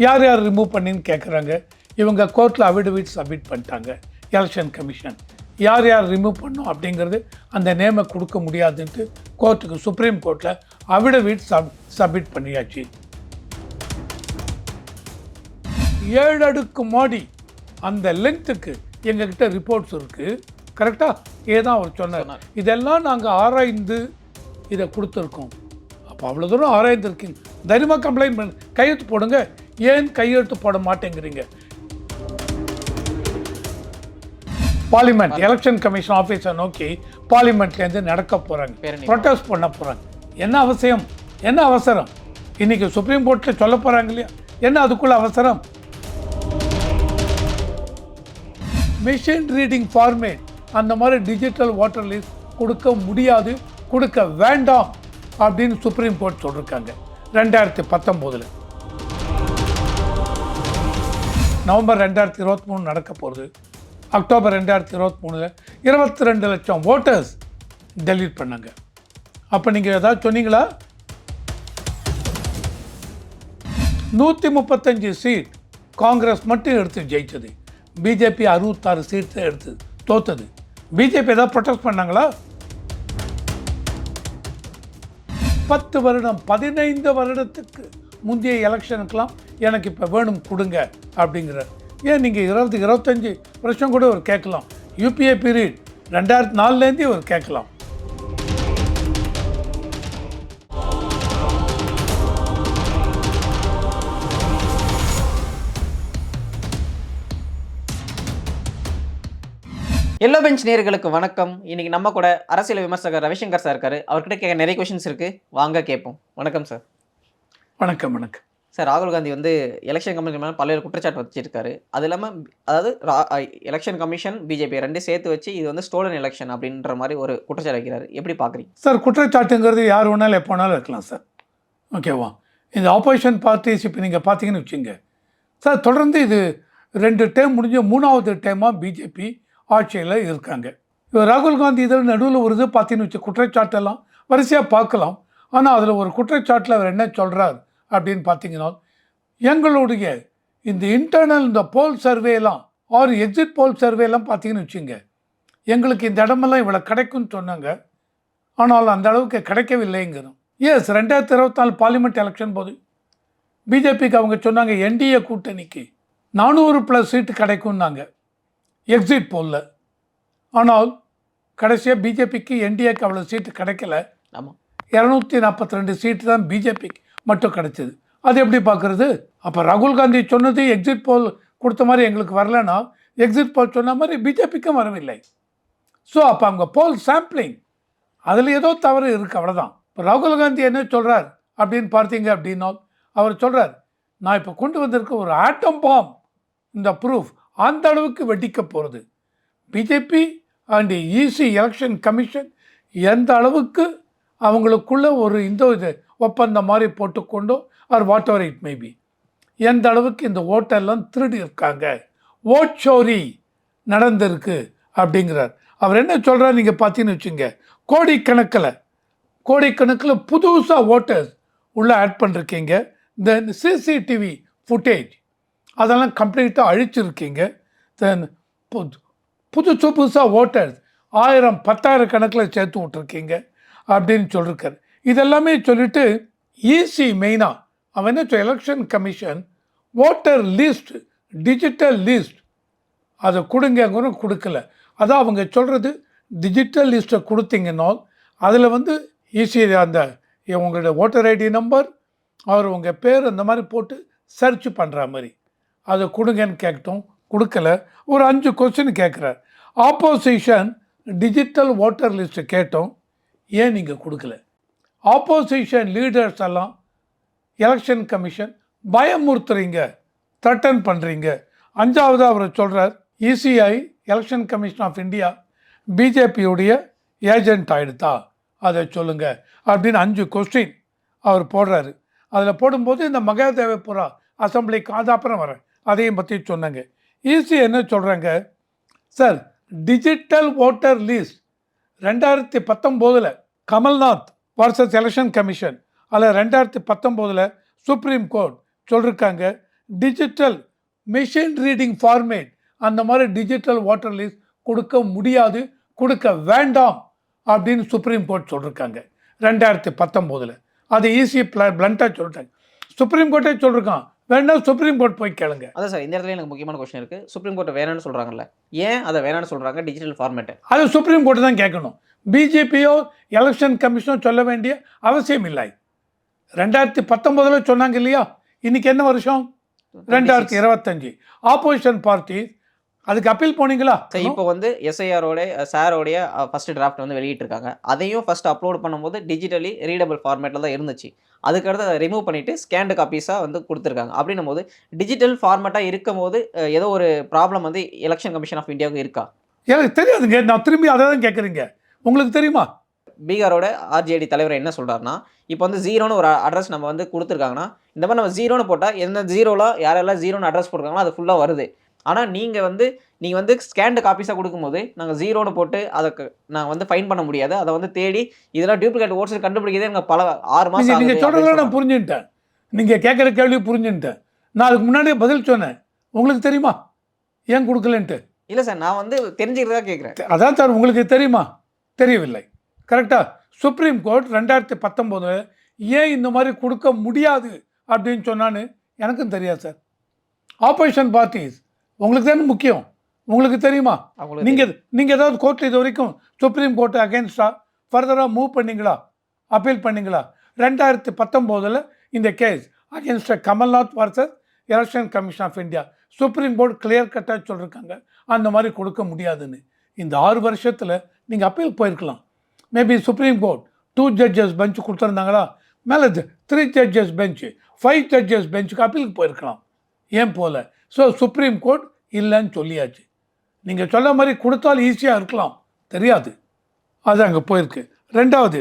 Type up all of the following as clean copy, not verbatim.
யார் யார் ரிமூவ் பண்ணின்னு கேட்குறாங்க. இவங்க கோர்ட்டில் அஃபிடவிட் சப்மிட் பண்ணிட்டாங்க. எலெக்ஷன் கமிஷன் யார் யார் ரிமூவ் பண்ணோம் அப்படிங்கிறது அந்த நேமை கொடுக்க முடியாதுன்ட்டு கோர்ட்டுக்கு சுப்ரீம் கோர்ட்டில் அஃபிடவிட் சப்மிட் பண்ணியாச்சு. 7 அடுக்கு மாடி அந்த லென்த்துக்கு எங்ககிட்ட ரிப்போர்ட்ஸ் இருக்குது. கரெக்டாக ஏதான் அவர் சொன்னார். இதெல்லாம் நாங்கள் ஆராய்ந்து இதை கொடுத்துருக்கோம். அப்போ அவ்வளோ தூரம் ஆராய்ந்துருக்கீங்க, தைரியமாக கம்ப்ளைண்ட் பண்ணு, கையெழுத்து போடுங்க. ஏன் கையெழுத்து போட மாட்டேங்கிறீங்க? பார்லிமெண்ட் எலெக்ஷன் கமிஷன் ஆஃபீஸை நோக்கி பார்லிமெண்ட்லேருந்து நடக்க போகிறாங்க, ப்ரொட்டஸ்ட் பண்ண போகிறாங்க. என்ன அவசியம், என்ன அவசரம்? இன்றைக்கி சுப்ரீம் கோர்ட்டில் சொல்ல போகிறாங்க இல்லையா, என்ன அதுக்குள்ள அவசரம்? மிஷின் ரீடிங் ஃபார்மேட் அந்த மாதிரி டிஜிட்டல் வாட்டர் லிஸ்ட் கொடுக்க முடியாது, கொடுக்க வேண்டாம் அப்படின்னு சுப்ரீம் கோர்ட் சொல்லியிருக்காங்க. 2019 நவம்பர் 2023 நடக்க போகுது. அக்டோபர் 2023 22 லட்சம் ஓட்டர்ஸ் டெலீட் பண்ணாங்க. அப்போ நீங்கள் ஏதாவது சொன்னீங்களா? 135 சீட் காங்கிரஸ் மட்டும் எடுத்து ஜெயிச்சது. பிஜேபி 66 சீட் எடுத்து தோத்தது. பிஜேபி ஏதாவது ப்ரொடெஸ்ட் பண்ணாங்களா? 10 வருடம் 15 வருடத்துக்கு முந்தைய எலெக்ஷனுக்கெல்லாம் எனக்கு இப்போ வேணும் கொடுங்க அப்படிங்கிற. ஏன் நீங்கள் 20-25 வருஷம் கூட ஒரு கேட்கலாம். யூபிஏ பீரியட் 2004 ஒரு கேட்கலாம். எல்லோ பெஞ்ச் நேயர்களுக்கு வணக்கம். இன்னைக்கு நம்ம கூட அரசியல் விமர்சகர் ரவிசங்கர் சார் இருக்காரு. அவர்கிட்ட கேட்க நிறைய கொஸ்டின்ஸ் இருக்கு, வாங்க கேட்போம். வணக்கம் சார். வணக்கம். வணக்கம் சார். ராகுல் காந்தி எலெக்ஷன் கமிஷன் மேலே பல்வேறு குற்றச்சாட்டு வச்சிருக்காரு. அது இல்லாமல் அதாவது எலெக்ஷன் கமிஷன் பிஜேபி ரெண்டு சேர்த்து வச்சு இது ஸ்டோலன் எலெக்ஷன் அப்படின்ற மாதிரி ஒரு குற்றச்சாட்டு வைக்கிறாரு. எப்படி பார்க்குறீங்க சார்? குற்றச்சாட்டுங்கிறது யார் வேணாலும் எப்போ வேணாலும் இருக்கலாம் சார். ஓகேவா? இந்த ஆப்போசிஷன் பார்ட்டிஸ் இப்போ நீங்கள் பார்த்தீங்கன்னு வச்சுங்க சார், தொடர்ந்து இது 2 டேர்ம் முடிஞ்ச 3வது டேர்மாக பிஜேபி ஆட்சியில் இருக்காங்க. இப்போ ராகுல் காந்தி இதில் நடுவில் ஒரு இது பார்த்தீங்கன்னு வச்சு குற்றச்சாட்டெல்லாம் வரிசையாக பார்க்கலாம். ஆனால் அதில் ஒரு குற்றச்சாட்டில் அவர் என்ன சொல்கிறார் அப்படின்னு பார்த்தீங்கன்னா, எங்களுடைய இந்த இன்டர்னல் இந்த போல் சர்வேலாம் எக்ஸிட் போல் சர்வேலாம் பார்த்தீங்கன்னு வச்சுங்க, எங்களுக்கு இந்த இடமெல்லாம் இவ்வளோ கிடைக்கும்னு சொன்னாங்க, ஆனால் அந்த அளவுக்கு கிடைக்கவில்லைங்கிறோம். 2024 பார்லிமெண்ட் எலெக்ஷன் போது பிஜேபிக்கு அவங்க சொன்னாங்க என்டிஏ கூட்டணிக்கு 400+ சீட்டு கிடைக்கும்னாங்க எக்ஸிட் போலில். ஆனால் கடைசியாக பிஜேபிக்கு என்டிஏக்கு அவ்வளோ சீட்டு கிடைக்கல. ஆமாம், 242 சீட்டு தான் பிஜேபிக்கு மட்டும் கிடைச்சிது. அது எப்படி பார்க்குறது? அப்போ ராகுல் காந்தி சொன்னது எக்ஸிட் போல் கொடுத்த மாதிரி எங்களுக்கு வரலன்னா, எக்ஸிட் போல் சொன்ன மாதிரி பிஜேபிக்கும் வரவில்லை. ஸோ அப்போ அவங்க போல் சாம்பிளிங் அதில் ஏதோ தவறு இருக்குது, அவ்வளோதான். இப்போ ராகுல் காந்தி என்ன சொல்கிறார் அப்படின்னு பார்த்தீங்க அப்படின்னா, அவர் சொல்கிறார், நான் இப்போ கொண்டு வந்திருக்க ஒரு ஆட்டம் பாம் இந்த ப்ரூஃப் அந்த அளவுக்கு வெடிக்க போகிறது. BJP and EC election commission எந்த அளவுக்கு அவங்களுக்குள்ள ஒரு இது ஒப்பந்தம் மாதிரி போட்டுக்கொண்டோ or whatever it maybe, எந்த அளவுக்கு இந்த ஓட்டெல்லாம் திருடி இருக்காங்க, ஓட் சோரி நடந்திருக்கு அப்படிங்கிறார். அவர் என்ன சொல்கிறார் நீங்கள் பார்த்தீங்கன்னு வச்சுங்க, கோடிக்கணக்கில் புதுசாக ஓட்டர்ஸ் உள்ளே ஆட் பண்ணிருக்கீங்க. தென் சிசிடிவி ஃபுட்டேஜ் அதெல்லாம் கம்ப்ளீட்டாக அழிச்சிருக்கீங்க. தென் புதுசாக ஓட்டர்ஸ் 1000-10,000 கணக்கில் சேர்த்து விட்ருக்கீங்க அப்படின்னு சொல்லியிருக்காரு. இதெல்லாமே சொல்லிவிட்டு ஈசி மெயினாக அவன் என்ன election commission voter list digital list அதை கொடுங்க கொடுக்கல. அதான் அவங்க சொல்கிறது, டிஜிட்டல் லிஸ்ட்டை கொடுத்தீங்கன்னா அதில் ஈஸி அந்த உங்களோட ஓட்டர் ஐடி நம்பர் அவர் உங்கள் பேர் அந்த மாதிரி போட்டு சர்ச் பண்ணுற மாதிரி அதை கொடுங்கன்னு கேட்கட்டும், கொடுக்கல. ஒரு 5 கொஸ்டின் கேட்குறார். ஆப்போசிஷன் டிஜிட்டல் ஓட்டர் லிஸ்ட்டு கேட்டோம், ஏன் நீங்கள் கொடுக்கல? ஆப்போசிஷன் லீடர்ஸ் எல்லாம் எலெக்ஷன் கமிஷன் பயமுறுத்துறீங்க, த்ரெட்டன் பண்ணுறீங்க. 5வது அவர் சொல்கிறார், ECI election commission of India பிஜேபியுடைய ஏஜென்ட் ஆகிடுதா, அதை சொல்லுங்கள் அப்படின்னு 5 கொஸ்டின் அவர் போடுறாரு. அதில் போடும்போது இந்த மகாதேவபுரா அசம்பிளிக்கு அது அப்புறம் வரேன், அதையும் பற்றி சொன்னாங்க. ஈஸி என்ன சொல்கிறாங்க sir, digital voter list 2019 Kamal Nath versus election commission அதில் 2019 சுப்ரீம் கோர்ட் சொல்லியிருக்காங்க, டிஜிட்டல் மெஷின் ரீடிங் ஃபார்மேட் அந்த மாதிரி டிஜிட்டல் வாட்டர் லிஸ்ட் கொடுக்க முடியாது, கொடுக்க வேண்டாம் அப்படின்னு சுப்ரீம் கோர்ட் சொல்லியிருக்காங்க 2019. அது ஈஸி பிளண்ட்டாக சொல்லிட்டாங்க. சுப்ரீம் கோர்ட்டே சொல்லியிருக்கான், வேண்டாம் சுப்ரீம் கோர்ட் போய் கேளுங்க. அதான் சார், இந்த இடத்துல எனக்கு முக்கியமான கொஸ்டின் இருக்குது. சுப்ரீம் கோர்ட் வேணான்னு சொல்கிறாங்கல்ல, ஏன் அதை வேணான்னு சொல்கிறாங்க டிஜிட்டல் ஃபார்மேட்டு? அது சுப்ரீம் கோர்ட் தான் கேட்கணும். பிஜேபியோ எலெக்ஷன் கமிஷனோ சொல்ல வேண்டிய அவசியம் இல்லை. 2019 சொன்னாங்க இல்லையா, இன்னைக்கு என்ன வருஷம்? 2025. ஆப்போசிஷன் பார்ட்டி அதுக்கு அப்பீல் போனீங்களா? சார், இப்போ வந்து எஸ்ஐஆரோட சாரோடைய ஃபர்ஸ்ட் டிராஃப்ட் வந்து வெளியிட்டிருக்காங்க. அதையும் ஃபர்ஸ்ட் அப்லோட் பண்ணும்போது டிஜிட்டலி ரீடபிள் ஃபார்மேட்டில் தான் இருந்துச்சு. அதுக்கடுத்து அதை ரிமூவ் பண்ணிவிட்டு ஸ்கேன்டு காப்பீஸாக வந்து கொடுத்துருக்காங்க. அப்படின்னும் போது டிஜிட்டல் ஃபார்மேட்டாக இருக்கும் போது ஏதோ ஒரு ப்ராப்ளம் வந்து எலெக்ஷன் கமிஷன் ஆஃப் இந்தியாவுக்கு இருக்கா? எனக்கு தெரியாதுங்க, நான் திரும்பி அதை தான் கேட்குறீங்க. உங்களுக்கு தெரியுமா? பீகாரோட ஆர்ஜேடி தலைவர் என்ன சொல்கிறாருன்னா, இப்போ வந்து 0ன்னு ஒரு அட்ரஸ் நம்ம வந்து கொடுத்துருக்காங்கன்னா, இந்த மாதிரி நம்ம 0ன்னு போட்டால் எந்த 0ல யாரெல்லாம் 0ன்னு அட்ரஸ் போட்டிருக்காங்களோ அது ஃபுல்லாக வருது. ஆனால் நீங்கள் வந்து ஸ்கேன்டு காப்பீஸாக கொடுக்கும்போது நாங்கள் 0ன்னு போட்டு அதுக்கு நாங்கள் வந்து ஃபைன் பண்ண முடியாது. அதை வந்து தேடி இதெல்லாம் டூப்ளிகேட் ஓட்ஸ் கண்டுபிடிக்கிறதே எனக்கு பல 6 மாதம். நீங்கள் சொல்கிறதெல்லாம் நான் புரிஞ்சுட்டேன், நீங்கள் கேட்குற கேள்வி புரிஞ்சுட்டேன். நான் அதுக்கு முன்னாடியே பதில் சொன்னேன். உங்களுக்கு தெரியுமா ஏன் கொடுக்கலன்ட்டு? இல்லை சார், நான் வந்து தெரிஞ்சுக்கிறதா கேட்குறேன். அதான் சார், உங்களுக்கு தெரியுமா? தெரியவில்லை. கரெக்டாக சுப்ரீம் கோர்ட் 2019 ஏன் இந்த மாதிரி கொடுக்க முடியாது அப்படின்னு சொன்னான்னு எனக்கும் தெரியாது சார். ஆப்போசிஷன் பார்ட்டிஸ் உங்களுக்கு தானே முக்கியம், உங்களுக்கு தெரியுமா? நீங்கள் ஏதாவது கோர்ட்டில் இது வரைக்கும் சுப்ரீம் கோர்ட்டு அகேன்ஸ்டாக ஃபர்தராக மூவ் பண்ணீங்களா, அப்பீல் பண்ணீங்களா? 2019 இந்த கேஸ் அகேன்ஸ்டாக Kamalnath versus election commission of India supreme court clear கட்டாக சொல்லியிருக்காங்க அந்த மாதிரி கொடுக்க முடியாதுன்னு. இந்த 6 வருஷத்தில் நீங்கள் அப்பீல் போயிருக்கலாம். Maybe supreme court 2 judges bench கொடுத்துருந்தாங்களா, மேலே 3 ஜட்ஜஸ் பெஞ்சு 5 ஜட்ஜஸ் பெஞ்சுக்கு அப்பீலுக்கு போயிருக்கலாம். ஏன் போகல? ஸோ சுப்ரீம் கோர்ட் இல்லைன்னு சொல்லியாச்சு. நீங்கள் சொல்ல மாதிரி கொடுத்தால் ஈஸியாக இருக்கலாம், தெரியாது, அது அங்கே போயிருக்கு. ரெண்டாவது,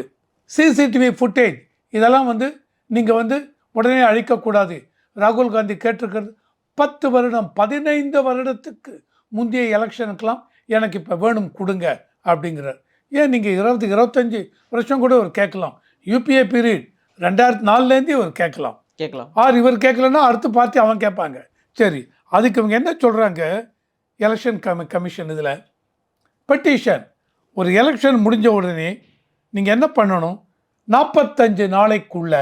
சிசிடிவி ஃபுட்டேஜ் இதெல்லாம் வந்து நீங்கள் வந்து உடனே அழிக்கக்கூடாது. ராகுல் காந்தி கேட்டிருக்கிறது 10 வருடம் 15 வருடத்துக்கு முந்தைய எலெக்ஷனுக்கெலாம் எனக்கு இப்போ வேணும் கொடுங்க அப்படிங்கிறார். ஏன் நீங்கள் 20-25 வருஷம் கூட ஒரு கேட்கலாம். யூபிஏ பீரியட் 2004 ஒரு கேட்கலாம். இவர் கேட்கலன்னா அடுத்த பார்ட்டி அவன் கேட்பாங்க. சரி, அதுக்கு இவங்க என்ன சொல்கிறாங்க, எலெக்ஷன் கமிஷன் இதில் பெட்டிஷன் ஒரு எலெக்ஷன் முடிஞ்ச உடனே நீங்கள் என்ன பண்ணணும், 45 நாளைக்குள்ளே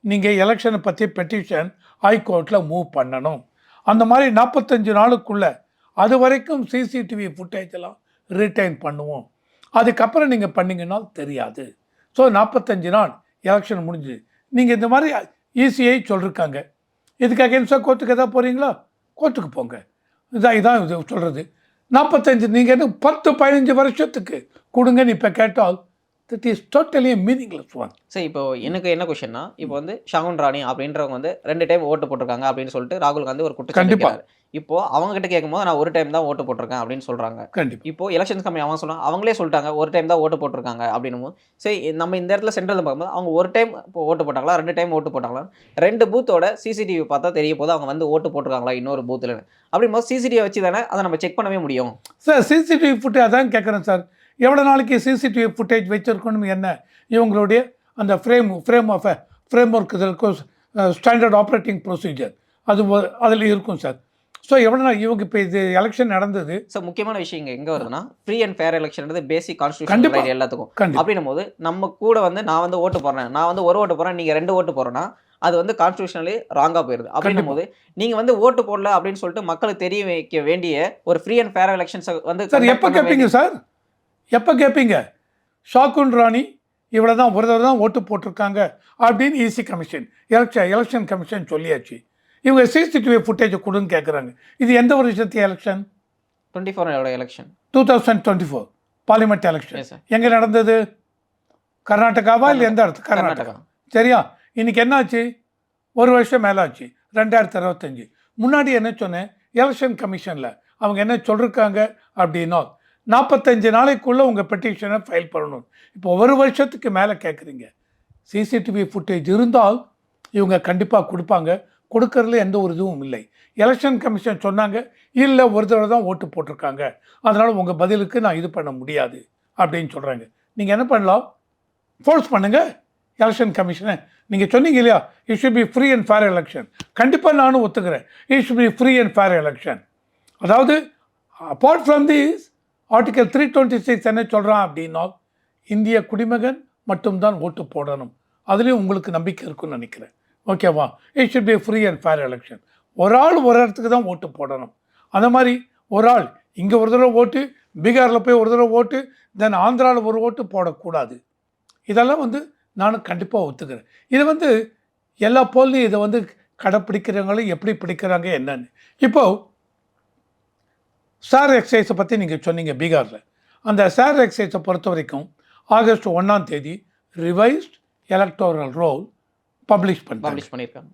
நீங்கள் எலெக்ஷனை பற்றி பெட்டிஷன் ஹைகோர்ட்டில் மூவ் பண்ணணும். அந்த மாதிரி 45 நாளுக்குள்ளே அது வரைக்கும் சிசிடிவி ஃபுட்டேஜெல்லாம் ரிட்டைன் பண்ணுவோம். அதுக்கப்புறம் நீங்கள் பண்ணிங்கன்னா தெரியாது. ஸோ 45 நாள் எலெக்ஷன் முடிஞ்சு நீங்கள் இந்த மாதிரி ஈஸியை சொல்லியிருக்காங்க. இதுக்கு அகேன்ஸ்டாக கோர்ட்டுக்கு எதாவது போகிறீங்களா, கோர்ட்டுக்கு போங்க. இதான் இது சொல்கிறது. 45 நீங்கள் என்ன 10-15 வருஷத்துக்கு கொடுங்கன்னு இப்போ கேட்டால் that is totally meaningless one. சரி, இப்போ எனக்கு என்ன கொஸ்டின்னா, இப்போ வந்து ஷாகுன் ராணி அப்படின்றவங்க வந்து 2 டைம் ஓட்டு போட்டிருக்காங்க அப்படின்னு சொல்லிட்டு ராகுல் காந்தி ஒரு குற்றச்சாட்டு வைக்கிறாரு. இப்போ அவங்க கிட்ட கேட்கும்போது நான் 1 டைம் தான் ஓட்டு போட்டிருக்கேன் அப்படின்னு சொல்றாங்க. இப்போ எலெக்ஷன்ஸ் கம்மி அவன் சொன்னா அவங்களே சொல்லிட்டாங்க 1 டைம் தான் ஓட்டு போட்டிருக்காங்க அப்படின்னு. சரி, நம்ம இந்த இடத்துல சென்ட்ரல் பார்க்கும்போது அவங்க 1 டைம் ஓட்டு போட்டாங்களா 2 டைம் ஓட்டு போட்டாங்களா, 2 பூத்தோட சிசிடிவி பார்த்தா தெரிய போது அவங்க வந்து ஓட்டு போட்டிருக்காங்களா இன்னொரு பூத்தில் அப்படிங்கும்போது சிசிடிவி வச்சு தானே அதை நம்ம செக் பண்ணவே முடியும். சார் சிசிடிவி ஃபுட்டேஜ் அதான் கேட்குறேன் சார். எவ்வளோ நாளைக்கு சிசிடிவி ஃபுட்டேஜ் வச்சுருக்கணும், என்ன இவங்களுடைய அந்த ஃப்ரேம் ஒர்க் இருக்கும், ஸ்டாண்டர்ட் ஆப்ரேட்டிங் ப்ரொசீஜர் அதில் இருக்கும் சார். ஸோ எவ்வளோ நாள் இவங்க இப்போ இது எலெக்ஷன் நடந்தது. ஸோ முக்கியமான விஷயம் இங்கே எங்கே வருதுன்னா, ஃப்ரீ அண்ட் ஃபேர் எலெக்ஷன்றது பேசிக் கான்ஸ்டியூஷன் ரைட் எல்லாத்துக்கும். அப்படின்னும் போது நம்ம கூட வந்து நான் வந்து ஓட்டு போடுறேன், நான் வந்து 1 ஓட்டு போடுறேன், நீங்கள் 2 ஓட்டு போடுறேன்னா அது வந்து கான்ஸ்டியூஷனலி ராங்காக போயிடுது. அப்படின்னும் போது நீங்கள் வந்து ஓட்டு போடல அப்படின்னு சொல்லிட்டு மக்களுக்கு தெரிய வைக்க வேண்டிய ஒரு ஃப்ரீ அண்ட் ஃபேர் எலெக்ஷன்ஸை வந்து சார் எப்போ கேட்பீங்க சார், எப்போ கேட்பீங்க? ஷாகுன் ராணி இவ்வளோ தான் ஒரு தடவை தான் ஓட்டு போட்டிருக்காங்க அப்படின்னு ஈசி கமிஷன் எலெக்ஷன் கமிஷன் சொல்லியாச்சு. இவங்க சிசிடிவி ஃபுட்டேஜை கொடுன்னு கேட்குறாங்க. இது எந்த ஒரு விஷயத்து எலெக்ஷன்? 24 எலெக்ஷன் 2024 பார்லிமெண்ட் எலெக்ஷன் எங்கே நடந்தது? கர்நாடகாவா இல்லை எந்த இடத்து? கர்நாடகா. சரியா? இன்னைக்கு என்ன ஆச்சு? 1 வருஷம் மேலே ஆச்சு, 2025. முன்னாடி என்ன சொன்னேன், எலெக்ஷன் கமிஷனில் அவங்க என்ன சொல்லியிருக்காங்க அப்படின்னா 45 நாளைக்குள்ளே உங்கள் பெட்டிஷனை ஃபைல் பண்ணணும். இப்போ 1 வருஷத்துக்கு மேலே கேட்குறீங்க. சிசிடிவி ஃபுட்டேஜ் இருந்தால் இவங்க கண்டிப்பாக கொடுப்பாங்க. கொடுக்கறதுல எந்த ஒரு இதுவும் இல்லை. எலெக்ஷன் கமிஷன் சொன்னாங்க இல்லை ஒரு தடவை தான் ஓட்டு போட்டிருக்காங்க, அதனால் உங்கள் பதிலுக்கு நான் இது பண்ண முடியாது அப்படின்னு சொல்கிறாங்க. நீங்கள் என்ன பண்ணலாம், ஃபோர்ஸ் பண்ணுங்கள் எலெக்ஷன் கமிஷனை. நீங்கள் சொன்னீங்க இல்லையா, it should be free and fair election. கண்டிப்பாக நானும் ஒத்துக்கிறேன், it should be free and fair election. அதாவது அப்பார்ட் ஃப்ரம் திஸ் ஆர்டிகல் 326 என்ன சொல்கிறான் அப்படின்னா, இந்திய குடிமகன் மட்டும்தான் ஓட்டு போடணும். அதுலேயும் உங்களுக்கு நம்பிக்கை இருக்குன்னு நினைக்கிறேன். ஓகேவா? It should be free and fair election. ஒரு ஆள் ஒரு இடத்துக்கு தான் ஓட்டு போடணும். அந்த மாதிரி ஒரு ஆள் இங்கே ஒரு தடவை ஓட்டு, பீகாரில் போய் ஒரு தடவை ஓட்டு, தென் ஆந்திராவில் ஒரு ஓட்டு போடக்கூடாது. இதெல்லாம் நானும் கண்டிப்பாக ஒத்துக்கிறேன். இது எல்லா போல்லையும் இதை கடைப்பிடிக்கிறவங்களும் எப்படி பிடிக்கிறாங்க என்னன்னு. இப்போது சார் எக்ஸைஸை பற்றி நீங்கள் சொன்னீங்க பீகாரில். அந்த சார் எக்ஸைஸை பொறுத்த வரைக்கும் August 1 revised electoral role publish பண்ணியிருக்காங்க.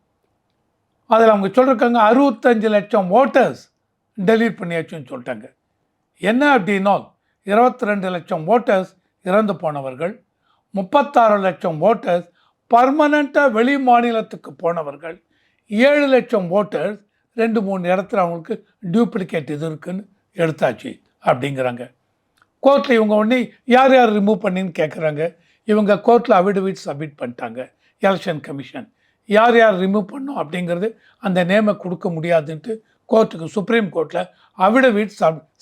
அதில் அவங்க சொல்லியிருக்காங்க 65 லட்சம் ஓட்டர்ஸ் டெலீட் பண்ணியாச்சுன்னு சொல்லிட்டாங்க. என்ன அப்படின்னா 22 லட்சம் ஓட்டர்ஸ் இறந்து போனவர்கள், 36 லட்சம் ஓட்டர்ஸ் பர்மனண்ட்டாக வெளி மாநிலத்துக்கு போனவர்கள், 7 லட்சம் ஓட்டர்ஸ் 2-3 இடத்துல அவங்களுக்கு டியூப்ளிகேட் இது இருக்குன்னு எடுத்தாச்சு அப்படிங்கிறாங்க. கோர்ட்டில் இவங்க ஒன்று யார் யார் ரிமூவ் பண்ணின்னு கேட்குறாங்க. இவங்க கோர்ட்டில் அஃபிடவிட் சப்மிட் பண்ணிட்டாங்க. எலெக்ஷன் கமிஷன் யார் யார் ரிமூவ் பண்ணோம் அப்படிங்கிறது அந்த நேமை கொடுக்க முடியாதுன்ட்டு கோர்ட்டுக்கு சுப்ரீம் கோர்ட்டில் அஃபிடவிட்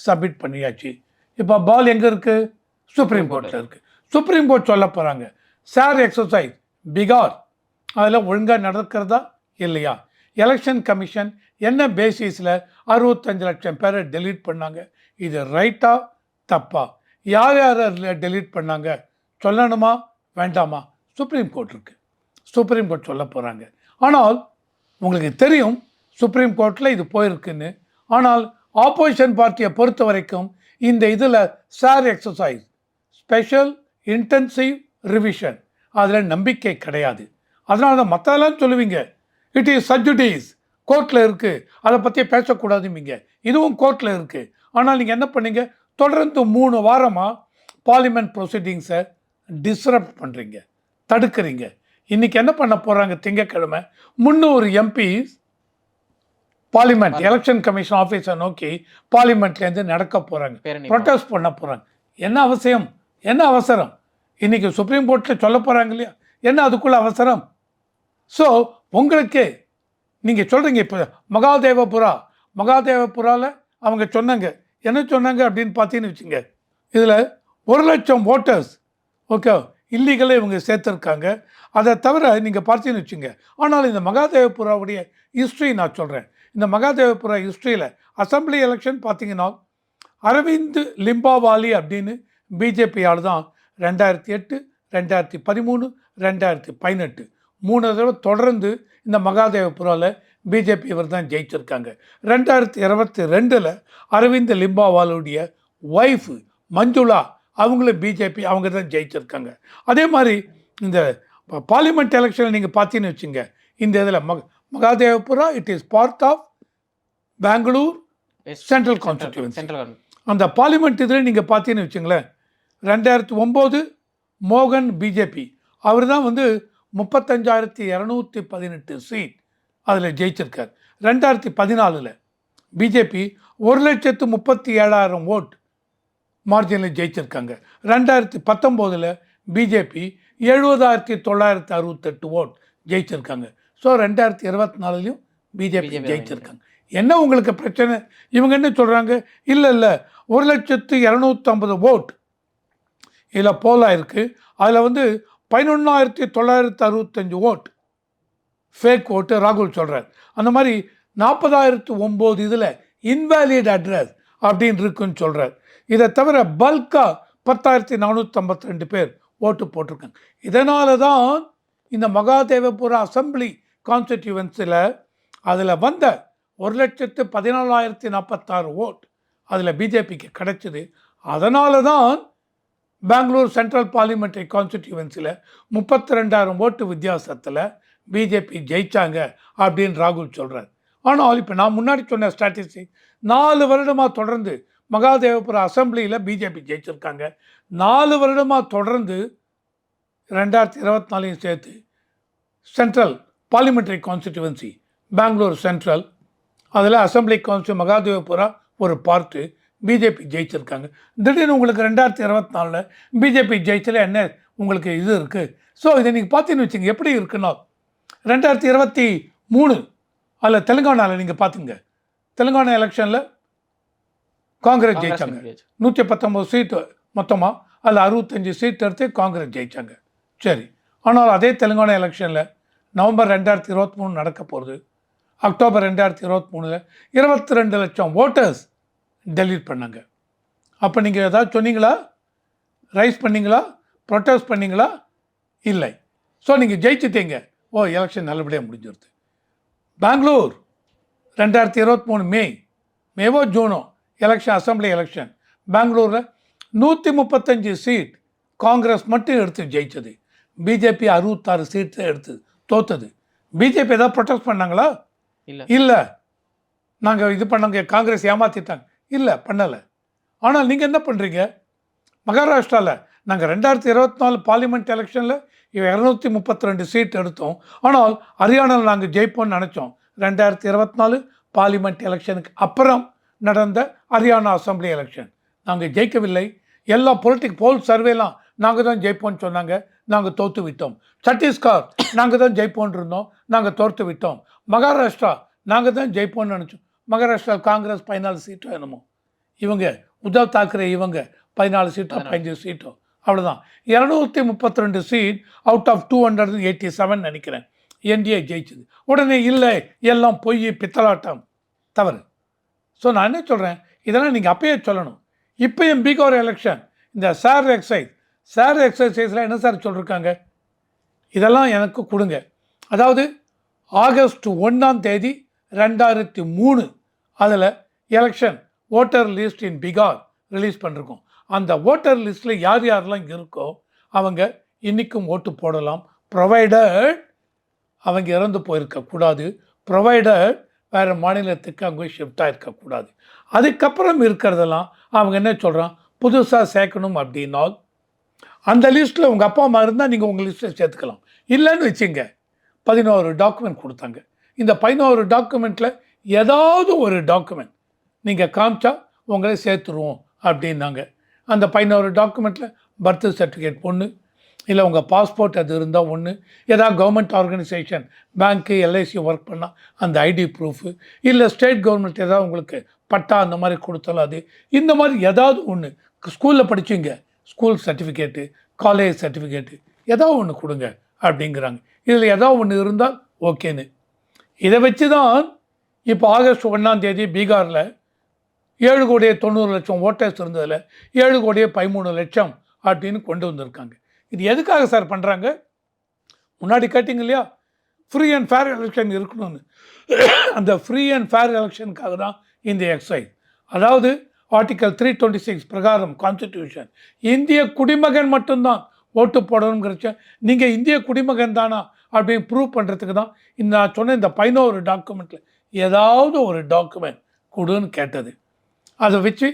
சப்மிட் பண்ணியாச்சு. இப்போ பால் எங்கே இருக்குது? சுப்ரீம் கோர்ட்டில் இருக்குது. சுப்ரீம் கோர்ட் சொல்ல போகிறாங்க சார் எக்ஸசைஸ் பீகார் அதில் ஒழுங்காக நடக்கிறதா இல்லையா, எலெக்ஷன் கமிஷன் என்ன பேசிஸில் 65 லட்சம் பேரை டெலீட் பண்ணாங்க, இது ரைட்டா தப்பா, யார் யார் டெலீட் பண்ணாங்க சொல்லணுமா வேண்டாமா, சுப்ரீம் கோர்ட் இருக்குது. சுப்ரீம் கோர்ட் சொல்ல போகிறாங்க. ஆனால் உங்களுக்கு தெரியும் சுப்ரீம் கோர்ட்டில் இது போயிருக்குன்னு. ஆனால் ஆப்போசிஷன் பார்ட்டியை பொறுத்த வரைக்கும் இந்த இதில் sir exercise special intensive revision அதில் நம்பிக்கை கிடையாது. அதனால தான் மற்றதெல்லாம் சொல்லுவீங்க இட் இஸ் சப்ஜுடிஸ் கோர்ட்டில் இருக்குது, அதை பற்றி பேசக்கூடாதுங்க. இதுவும் கோர்ட்டில் இருக்குது. ஆனால் நீங்கள் என்ன பண்ணீங்க, தொடர்ந்து 3 வாரமாக பார்லிமெண்ட் ப்ரொசீடிங்ஸை டிஸ்ரப்ட் பண்ணுறீங்க, தடுக்கிறீங்க. இன்றைக்கி என்ன பண்ண போகிறாங்க, திங்கட்கிழமை 300 எம்பிஸ் பார்லிமெண்ட் எலெக்ஷன் கமிஷன் ஆஃபீஸை நோக்கி பார்லிமெண்ட்லேருந்து நடக்க போகிறாங்க, ப்ரொட்டஸ்ட் பண்ண போகிறாங்க. என்ன அவசியம், என்ன அவசரம்? இன்றைக்கி சுப்ரீம் கோர்ட்டில் சொல்ல போகிறாங்க இல்லையா, என்ன அதுக்குள்ள அவசரம்? ஸோ உங்களுக்கு நீங்கள் சொல்கிறீங்க இப்போ மகாதேவபுராவில் அவங்க சொன்னாங்க, என்ன சொன்னாங்க அப்படின்னு பார்த்தீங்கன்னு வச்சுங்க, இதில் 1 லட்சம் ஓட்டர்ஸ் ஓகே இல்லீகலை இவங்க சேர்த்துருக்காங்க. அதை தவிர நீங்கள் பார்த்தீங்கன்னு வச்சுங்க. ஆனால் இந்த மகாதேவபுராவுடைய ஹிஸ்ட்ரி நான் சொல்கிறேன். இந்த மகாதேவபுரா ஹிஸ்ட்ரியில் அசம்பிளி எலெக்ஷன் பார்த்தீங்கன்னா அரவிந்த் லிம்பாவாலி அப்படின்னு பிஜேபியால் தான் 2008, 2013, 2018 3 தடவை தொடர்ந்து இந்த மகாதேவபுராவில் பிஜேபி இவர் தான் ஜெயிச்சிருக்காங்க. 2022 அரவிந்த் லிம்பாவாலுடைய ஒய்ஃபு மஞ்சுளா அவங்களும் பிஜேபி அவங்க தான் ஜெயிச்சிருக்காங்க. அதே மாதிரி இந்த பார்லிமெண்ட் எலெக்ஷனில் நீங்கள் பார்த்தீங்கன்னு வச்சுங்க, இந்த இதில் Mahadevapura it is part of Bengaluru central constituency. அந்த பார்லிமெண்ட் இதில் நீங்கள் பார்த்தீங்கன்னு வச்சுங்களேன், 2009 மோகன் பிஜேபி அவர் தான் 35,218 சீட் அதில் ஜெயிச்சிருக்கார். 2014 பிஜேபி 1,37,000 ஓட் மார்ஜினில் ஜெயிச்சிருக்காங்க. 2019 பிஜேபி 70,968 ஓட் ஜெயிச்சிருக்காங்க. ஸோ 2024 பிஜேபி ஜெயிச்சிருக்காங்க. என்ன உங்களுக்கு பிரச்சனை? இவங்க என்ன சொல்கிறாங்க, இல்லை 1,250 ஓட் இதில் போலாக இருக்குது, அதில் 11,965 ஓட் ஃபேக் ஓட்டு ராகுல் சொல்கிறார். அந்த மாதிரி 40,009 இதில் இன்வேலிட் அட்ரஸ் அப்படின்னு இருக்குன்னு சொல்கிறார். இதை தவிர பல்காக 10,452 பேர் ஓட்டு போட்டிருக்காங்க. இதனால தான் இந்த மகாதேவபுரா அசம்பிளி கான்ஸ்டிடியூவன்சியில் அதில் 1,14,46 ஓட் அதில் பிஜேபிக்கு கிடைச்சிது. அதனால தான் பெங்களூர் சென்ட்ரல் பார்லிமெண்ட்ரி கான்ஸ்டிடியூவன்சியில் 32,000 ஓட்டு வித்தியாசத்தில் பிஜேபி ஜெயித்தாங்க அப்படின்னு ராகுல் சொல்கிறார். ஆனால் இப்போ நான் முன்னாடி சொன்ன ஸ்டாட்டிஸ்டிக் 4 வருடமாக தொடர்ந்து மகாதேவபுரா அசம்பிளியில் பிஜேபி ஜெயிச்சிருக்காங்க. 4 வருடமாக தொடர்ந்து 2024 சேர்த்து central parliamentary constituency Bengaluru central அதில் அசம்பிளி கான்ஸ்டி மகாதேவபுரா ஒரு பார்ட்டு பிஜேபி ஜெயிச்சிருக்காங்க. திடீர்னு உங்களுக்கு 2024 பிஜேபி ஜெயிச்சல என்ன உங்களுக்கு இது இருக்குது, ஸோ இதை நீங்கள் பார்த்தீங்கன்னு வச்சுங்க எப்படி இருக்குன்னா 2023 அதில் தெலுங்கானாவில் நீங்கள் பார்த்துங்க. தெலுங்கானா எலெக்ஷனில் காங்கிரஸ் ஜெயிச்சாங்க. 119 சீட்டு மொத்தமாக, அதில் 65 சீட் எடுத்து காங்கிரஸ் ஜெயிச்சாங்க. சரி, ஆனால் அதே தெலுங்கானா எலெக்ஷனில் நவம்பர் 2023 நடக்க போகிறது. அக்டோபர் 2023 22 லட்சம் ஓட்டர்ஸ் டெலீட் பண்ணாங்க. அப்போ நீங்கள் ஏதாவது சொன்னீங்களா? ரைஸ் பண்ணீங்களா? ப்ரொட்டஸ்ட் பண்ணீங்களா? இல்லை. ஸோ நீங்கள் ஜெயிச்சிட்டீங்க. எலெக்ஷன் நல்லபடியாக முடிஞ்சிருது. பெங்களூர் 2023 மேவோ ஜூனோ எலெக்ஷன், அசம்பிளி எலெக்ஷன், பெங்களூரில் 135 சீட் காங்கிரஸ் மட்டும் எடுத்து ஜெயிச்சது. பிஜேபி 66 சீட் எடுத்து தோத்தது. பிஜேபி ஏதாவது ப்ரொட்டஸ்ட் பண்ணாங்களா? இல்லை. நாங்கள் இது பண்ணாங்க, காங்கிரஸ் ஏமாற்றிட்டாங்க. இல்லை, பண்ணலை. ஆனால் நீங்கள் என்ன பண்ணுறீங்க? மகாராஷ்டிராவில் நாங்கள் 2024 பார்லிமெண்ட் எலெக்ஷனில் 232 சீட் எடுத்தோம். ஆனால் ஹரியானாவில் நாங்கள் ஜெயிப்போம்னு நினச்சோம். 2024 பார்லிமெண்ட் எலெக்ஷனுக்கு அப்புறம் நடந்த ஹரியானா அசம்பிளி எலெக்ஷன் நாங்கள் ஜெயிக்கவில்லை. எல்லா போல் சர்வேலாம் நாங்கள் தான் ஜெயிப்போம்னு சொன்னாங்க. நாங்கள் தோற்று விட்டோம். சத்தீஸ்கர் நாங்கள் தான் ஜெயிப்போன்னு இருந்தோம். நாங்கள் தோற்று விட்டோம். மகாராஷ்டிரா நாங்கள் தான் ஜெயிப்போம்னு நினச்சோம். மகாராஷ்டிரா காங்கிரஸ் 14 சீட்டோ என்னமோ, இவங்க உத்தவ் தாக்கரே இவங்க 14 சீட்டோ 15 சீட்டோ, அவ்வளோதான். 232 சீட் அவுட் ஆஃப் 287 நினைக்கிறேன் என்டிஏ ஜெயிச்சது. உடனே இல்லை, எல்லாம் பொய், பித்தலாட்டம், தவறு. ஸோ நான் என்ன சொல்கிறேன், இதெல்லாம் நீங்கள் அப்பயே சொல்லணும். இப்போயும் பீகார் எலெக்ஷன் இந்த சார் எக்ஸசைஸில் என்ன சார் சொல்லியிருக்காங்க? இதெல்லாம் எனக்கு கொடுங்க. அதாவது ஆகஸ்ட் 1 2003 அதில் எலெக்ஷன் ஓட்டர் லிஸ்ட் இன் பீகார் ரிலீஸ் பண்ணிருக்கோம். அந்த ஓட்டர் லிஸ்ட்டில் யார் யாரெல்லாம் இருக்கோ அவங்க இன்றைக்கும் ஓட்டு போடலாம், ப்ரொவைடட் அவங்க இறந்து போயிருக்கக்கூடாது, ப்ரொவைடட் வேறு மாநிலத்துக்கு அங்கே ஷிஃப்ட் ஆகிருக்கக்கூடாது. அதுக்கப்புறம் இருக்கிறதெல்லாம் அவங்க என்ன சொல்கிறான், புதுசாக சேர்க்கணும் அப்படின்னால் அந்த லிஸ்ட்டில் உங்கள் அப்பா அம்மா இருந்தால் நீங்கள் உங்கள் லிஸ்ட்டில் சேர்த்துக்கலாம். இல்லைன்னு வச்சுங்க, 11 டாக்குமெண்ட் கொடுத்தாங்க. இந்த 11 டாக்குமெண்ட்டில் ஏதாவது ஒரு டாக்குமெண்ட் நீங்கள் காமிச்சா உங்களை சேர்த்துருவோம் அப்படின்னாங்க. அந்த 11 டாக்குமெண்ட்டில் பர்த் சர்டிஃபிகேட் ஒன்று, இல்லை உங்கள் பாஸ்போர்ட் அது இருந்தால் ஒன்று, ஏதாவது கவர்மெண்ட் ஆர்கனைசேஷன் பேங்க்கு எல்ஐசி ஒர்க் பண்ணால் அந்த ஐடி ப்ரூஃபு, இல்லை ஸ்டேட் கவர்மெண்ட் ஏதாவது உங்களுக்கு பட்டா அந்த மாதிரி கொடுத்தாலும் அது, இந்த மாதிரி ஏதாவது ஒன்று. ஸ்கூலில் படிச்சிங்க ஸ்கூல் சர்டிஃபிகேட்டு, காலேஜ் சர்டிஃபிகேட்டு ஏதாவது ஒன்று கொடுங்க அப்படிங்கிறாங்க. இதில் ஏதாவது ஒன்று இருந்தால் ஓகேன்னு. இதை வச்சு தான் இப்போ ஆகஸ்ட் 1 பீகாரில் 7,90,00,000 ஓட்டர்ஸ் இருந்ததில் 7,13,00,000 அப்படின்னு கொண்டு வந்திருக்காங்க. இது எதுக்காக சார் பண்ணுறாங்க? முன்னாடி கேட்டிங்க இல்லையா, ஃப்ரீ அண்ட் ஃபேர் எலெக்ஷன் இருக்கணும்னு. அந்த ஃப்ரீ அண்ட் ஃபேர் எலெக்ஷனுக்காக தான் இந்த எக்ஸசைஸ். அதாவது ஆர்டிக்கல் 326 பிரகாரம் கான்ஸ்டிடியூஷன் இந்திய குடிமகன் மட்டும்தான் ஓட்டு போடணுங்கிறச்ச நீங்கள் இந்திய குடிமகன் தானா அப்படின்னு ப்ரூவ் பண்ணுறதுக்கு தான் நான் சொன்ன இந்த 11 டாக்குமெண்ட்டில் ஏதாவது ஒரு டாக்குமெண்ட் கொடுன்னு கேட்டது. அதை வச்சு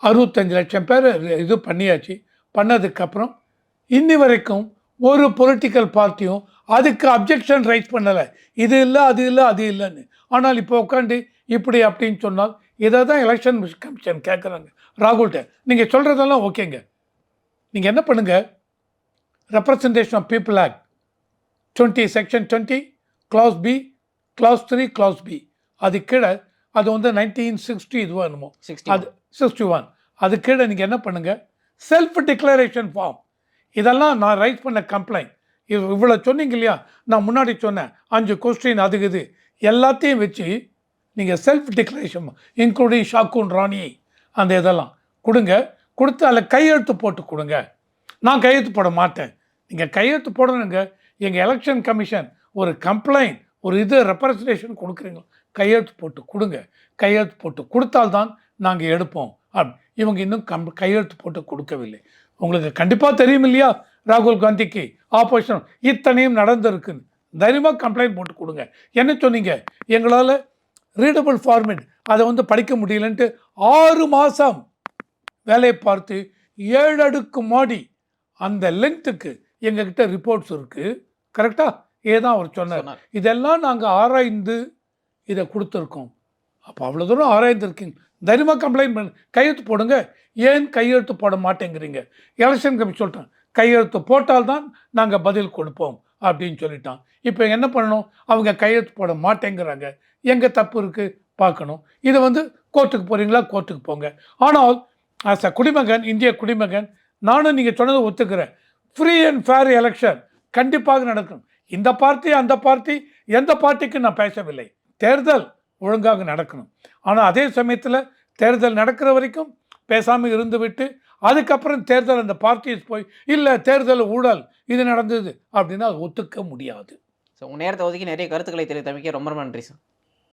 65 லட்சம் பேர் இது பண்ணியாச்சு. பண்ணதுக்கப்புறம் இன்னி வரைக்கும் ஒரு பொலிட்டிக்கல் பார்ட்டியும் அதுக்கு அப்ஜெக்ஷன் ரைஸ் பண்ணலை. இது இல்லை, அது இல்லை, அது இல்லைன்னு. ஆனால் இப்போ உட்காந்து இப்படி அப்படின்னு சொன்னால் இதை தான் எலெக்ஷன் கமிஷன் கேட்குறாங்க ராகுல்கிட்ட. நீங்கள் சொல்கிறதெல்லாம் ஓகேங்க. நீங்கள் என்ன பண்ணுங்கள், representation of people act 20 section 20 clause B, clause 3, clause B அது கீழே, அது வந்து 1960 இதுவோ என்னமோ, அது 61 அது கீழே நீங்கள் என்ன பண்ணுங்கள், செல்ஃப் டிக்ளரேஷன் ஃபார்ம், இதெல்லாம் நான் ரைட் பண்ண கம்ப்ளைண்ட் இவ்வளோ சொன்னீங்க இல்லையா, நான் முன்னாடி சொன்னேன் 5 கொஸ்டின் அதுக்கு இது எல்லாத்தையும் வச்சு நீங்கள் செல்ஃப் டிக்ளரேஷன் இன்க்ளூடிங் ஷாக்குன் ராணி அந்த இதெல்லாம் கொடுங்க. கொடுத்து அதில் கையெழுத்து போட்டு கொடுங்க. நான் கையெழுத்து போட மாட்டேன், நீங்கள் கையெழுத்து போடணுங்க. எங்கள் எலெக்ஷன் கமிஷன் ஒரு கம்ப்ளைண்ட் ஒரு இது ரெப்ரசன்டேஷன் கொடுக்குறீங்க, கையெழுத்து போட்டு கொடுங்க. கையெழுத்து போட்டு கொடுத்தால்தான் நாங்கள் எடுப்போம். இவங்க இன்னும் கையெழுத்து போட்டு கொடுக்கவில்லை. உங்களுக்கு கண்டிப்பாக தெரியும் இல்லையா, ராகுல் காந்திக்கு ஆப்போசிஷன் இத்தனையும் நடந்திருக்குன்னு. தைரியமாக கம்ப்ளைண்ட் போட்டு கொடுங்க. என்ன சொன்னீங்க, எங்களால் ரீடபிள் ஃபார்மேட் அதை வந்து படிக்க முடியலன்ட்டு 6 மாதம் வேலையை பார்த்து 7 அடுக்கு மாடி அந்த லென்த்துக்கு எங்ககிட்ட ரிப்போர்ட்ஸ் இருக்குது. கரெக்டாக ஏதான் அவர் சொன்னார். இதெல்லாம் நாங்கள் ஆராய்ந்து இதை கொடுத்துருக்கோம். அப்போ அவ்வளோ தூரம் ஆராய்ந்துருக்கீங்க, தைரியமாக கம்ப்ளைண்ட் பண்ணு, கையெழுத்து போடுங்க. ஏன் கையெழுத்து போட மாட்டேங்கிறீங்க? எலெக்ஷன் கமிஷன் சொல்லிட்டேன், கையெழுத்து போட்டால்தான் நாங்கள் பதில் கொடுப்போம் அப்படின்னு சொல்லிட்டான். இப்போ என்ன பண்ணணும்? அவங்க கையெழுத்து போட மாட்டேங்கிறாங்க. எங்கே தப்பு இருக்குது பார்க்கணும். இதை கோர்ட்டுக்கு போகிறீங்களா, கோர்ட்டுக்கு போங்க. ஆனால் ஆஸ் அ குடிமகன், இந்திய குடிமகன், நானும் நீங்கள் சொன்னதை ஒத்துக்கிறேன். ஃப்ரீ அண்ட் ஃபேர் எலெக்ஷன் கண்டிப்பாக நடக்கணும். இந்த பார்ட்டி அந்த பார்ட்டி எந்த பார்ட்டிக்கு நான் பேசவில்லை. தேர்தல் ஒழுங்காக நடக்கணும். ஆனால் அதே சமயத்தில் தேர்தல் நடக்கிற வரைக்கும் பேசாமல் இருந்துவிட்டு அதுக்கப்புறம் தேர்தல் அந்த பார்ட்டிஸ் போய் இல்லை தேர்தல் ஊழல் இது நடந்தது அப்படின்னா அது ஒத்துக்க முடியாது. ஸோ உங்கள் நேரத்தை ஒதுக்கி நிறைய கருத்துக்களை தெரிவித்தமைக்கு ரொம்ப ரொம்ப நன்றி சார்.